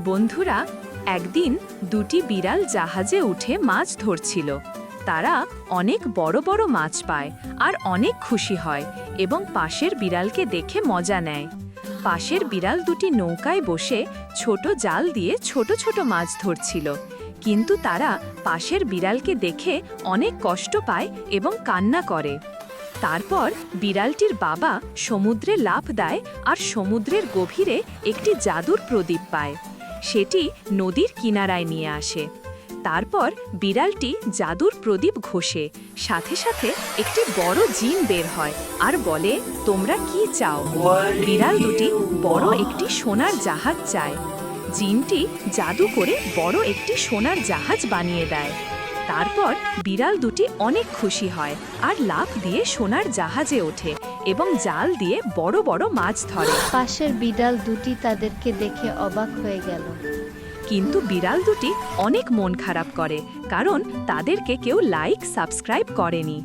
বন্ধুরা, একদিন দুটি বিড়াল জাহাজে উঠে মাছ ধরছিল। তারা অনেক বড় বড় মাছ পায় আর অনেক খুশি হয় এবং পাশের বিড়ালকে দেখে মজা নেয়। পাশের বিড়াল দুটি নৌকায় বসে ছোট জাল দিয়ে ছোট ছোট মাছ ধরছিল, কিন্তু তারা পাশের বিড়ালকে দেখে অনেক কষ্ট পায় এবং কান্না করে। তারপর বিড়ালটির বাবা সমুদ্রে লাফ দেয় আর সমুদ্রের গভীরে একটি জাদুর প্রদীপ পায়। সেটি নদীর কিনারায় নিয়ে আসে। তারপর বিড়ালটি জাদুর প্রদীপ ঘষে সাথে সাথে একটি বড় জিন বের হয় আর বলে, তোমরা কি চাও? বিড়াল দুটি বড় একটি সোনার জাহাজ চায়। জিনটি জাদু করে বড় একটি সোনার জাহাজ বানিয়ে দেয়। তারপর বিড়াল দুটি অনেক খুশি হয় আর লাফ দিয়ে সোনার জাহাজে ওঠে এবং জাল দিয়ে বড় বড় মাছ ধরে। পাশের বিড়াল দুটি তাদেরকে দেখে অবাক হয়ে গেল। কিন্তু বিড়াল দুটি অনেক মন খারাপ করে, কারণ তাদেরকে কেউ লাইক সাবস্ক্রাইব করেনি।